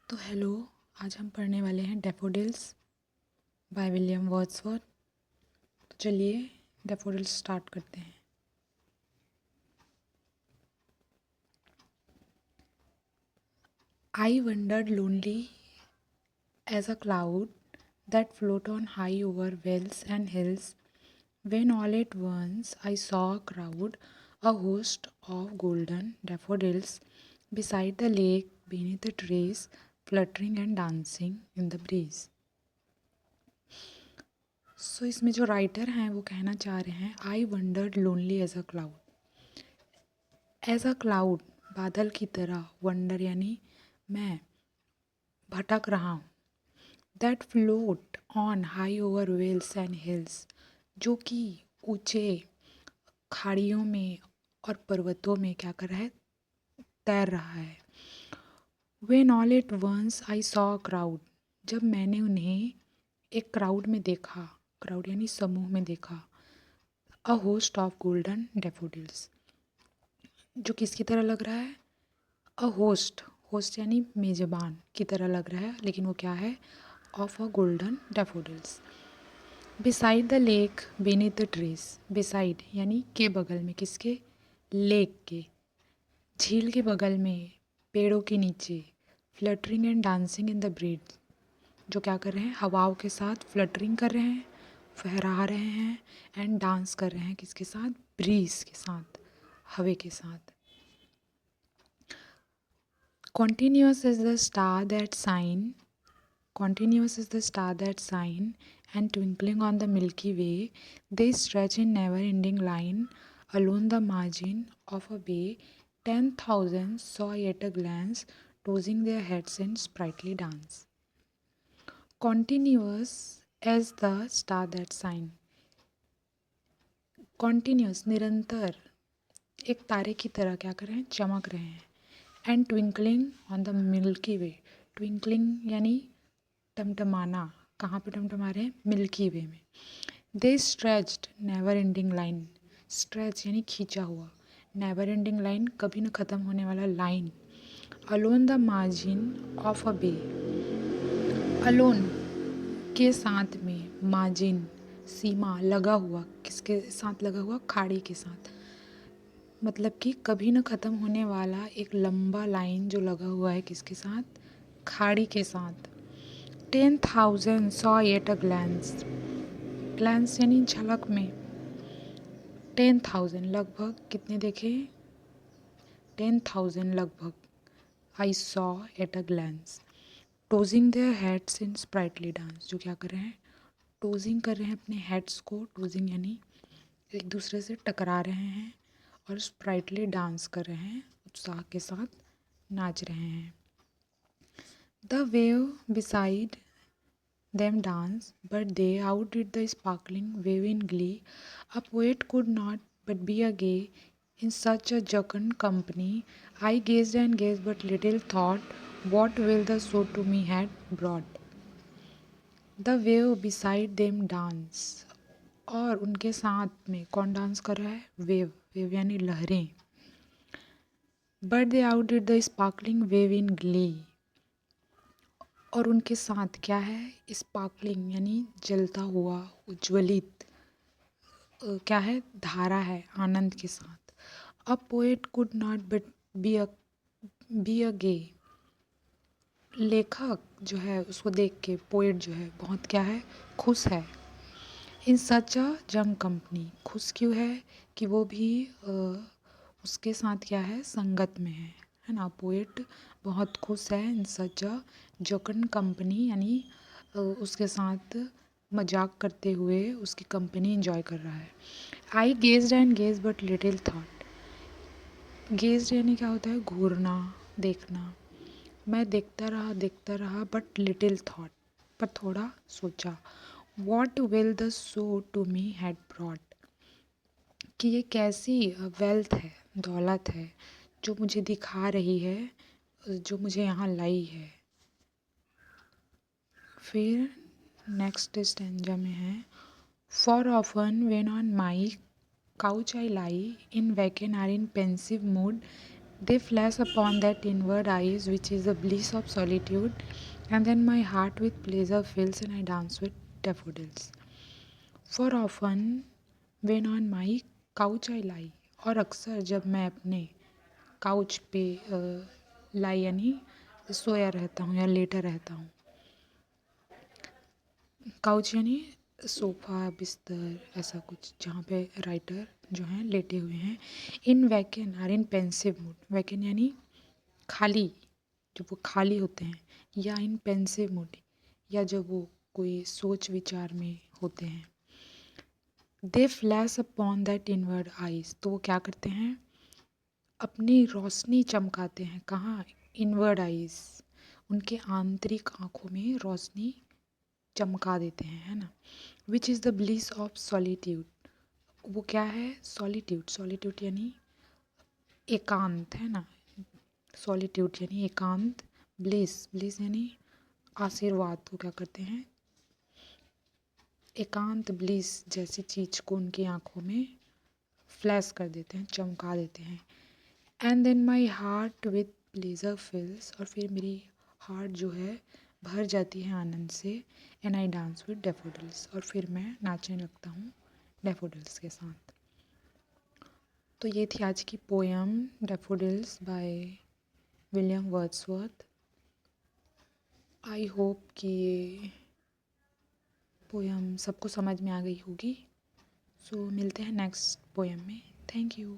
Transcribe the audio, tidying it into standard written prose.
तो हेलो। आज हम पढ़ने वाले हैं डैफोडिल्स बाय विलियम वर्ड्सवर्थ। तो चलिए डैफोडिल्स स्टार्ट करते हैं। I wandered lonely as a cloud that float on high over vales and hills, when all at once I saw a crowd, a host of golden daffodils, beside the lake, beneath the trees, fluttering and dancing in the breeze. सो इसमें जो writer हैं वो कहना चाह रहे हैं I wandered lonely as a cloud. As a cloud बादल की तरह, वंडर यानी मैं भटक रहा हूँ। That float on high over vales and hills, जो कि ऊंचे खाड़ियों में और पर्वतों में क्या कर रहा है, तैर रहा है। When all at once I saw a crowd, जब मैंने उन्हें एक क्राउड में देखा, क्राउड यानी समूह में देखा। A host of golden daffodils, जो किसकी तरह लग रहा है, अ होस्ट, होस्ट यानी मेज़बान की तरह लग रहा है, लेकिन वो क्या है, of a golden daffodils. Beside the lake beneath the trees, beside यानी के बगल में, किसके, लेक के, झील के बगल में, पेड़ों के नीचे, fluttering and dancing in the breeze, जो क्या कर रहे हैं, हवाओं के साथ फ्लटरिंग कर रहे हैं, फहरा रहे हैं, एंड डांस कर रहे हैं, किसके साथ, ब्रीज के साथ, हवे के साथ। Continuous is the star that shine, continuous is the star that shine, and twinkling on the Milky Way, they stretch in never-ending line, along the margin of a bay, 10,000 saw at a glance, tossing their heads in sprightly dance. Continuous as the star that shine, continuous निरंतर, एक तारे की तरह क्या कर रहे हैं, चमक रहे हैं। And twinkling on the milky way, twinkling यानी टमटमाना, कहाँ पे टमटमा रहे हैं, मिल्की वे में। They stretched never ending line, stretch यानी खींचा हुआ, नेवर एंडिंग लाइन कभी न ख़त्म होने वाला line, alone the margin of a bay, alone के साथ में, मार्जिन सीमा, लगा हुआ, किसके साथ लगा हुआ, खाड़ी के साथ, मतलब कि कभी न ख़त्म होने वाला एक लंबा लाइन जो लगा हुआ है, किसके साथ, खाड़ी के साथ। 10,000 saw at a glance, glance यानी झलक में, 10,000 लगभग, कितने देखे, 10,000 लगभग, I saw at a glance, tossing their heads in sprightly dance, जो क्या कर रहे हैं, टोजिंग कर रहे हैं अपने हेड्स को, टोजिंग यानी एक दूसरे से टकरा रहे हैं, और स्प्राइटली डांस कर रहे हैं, उत्साह के साथ नाच रहे हैं। The wave beside them dance, but they outdid the sparkling wave in glee. A poet could not but be a gay in such a jocund company. I gazed and gazed, but little thought what will the show to me had brought. The wave beside them dance, और उनके साथ में कौन dance कर रहा है, wave, wave यानी लहरें। But they outdid the sparkling wave in glee, और उनके साथ क्या है, स्पार्कलिंग यानी जलता हुआ, उज्ज्वलित, क्या है, धारा है, आनंद के साथ। A poet could not but be a gay, लेखक जो है उसको देख के पोएट जो है बहुत क्या है, खुश है। इन सच अ जंग कंपनी, खुश क्यों है, कि वो भी उसके साथ क्या है, संगत में है ना। पोएट बहुत खुश है, इन सच अ जंग कंपनी यानी उसके साथ मजाक करते हुए उसकी कंपनी एंजॉय कर रहा है। I gazed and gaze but little thought, gazed यानी क्या होता है, घूरना, देखना। मैं देखता रहा बट लिटिल थाट, पर थोड़ा सोचा। What will the show to me had brought, कि ये कैसी वेल्थ है, दौलत है, जो मुझे दिखा रही है, जो मुझे यहाँ लाई है। फिर नेक्स्ट स्टेंजा में है, for often when on my couch I lie in vacant or in pensive mood, They flash upon that inward eyes, which is the bliss of solitude, and then my heart with pleasure fills, and I dance with daffodils. For often, when on my couch I lie, और अक्सर जब मैं अपने couch पे लाई यानी सोया रहता हूँ या लेटा रहता हूँ। काउच यानी सोफ़ा, बिस्तर ऐसा कुछ जहाँ पे राइटर जो हैं लेटे हुए हैं। इन vaccine are in pensive mood, vaccine यानी खाली, जब वो खाली होते हैं, या इन पेंसिव मूड या जब वो कोई सोच विचार में होते हैं। दे flash upon that inward eyes, तो वो क्या करते हैं, अपनी रोशनी चमकाते हैं। कहाँ? इनवर्ड आइज, उनके आंतरिक आँखों में रोशनी चमका देते हैं, है ना। Which is the bliss of solitude, वो क्या है? सॉलिट्यूड, सॉलिट्यूड यानी एकांत, है ना। सॉलिट्यूड यानी एकांत। ब्लिस, ब्लिस यानी आशीर्वाद को क्या करते हैं, एकांत ब्लिस जैसी चीज़ को उनकी आँखों में फ्लैश कर देते हैं, चमका देते हैं। And then my heart with pleasure fills, और फिर मेरी हार्ट जो है भर जाती है आनंद से। And I dance with daffodils, और फिर मैं नाचने लगता हूँ डेफोडिल्स के साथ। तो ये थी आज की poem daffodils by William Wordsworth. I hope कि ये पोएम सबको समझ में आ गई होगी। सो मिलते हैं नेक्स्ट पोएम में। Thank you.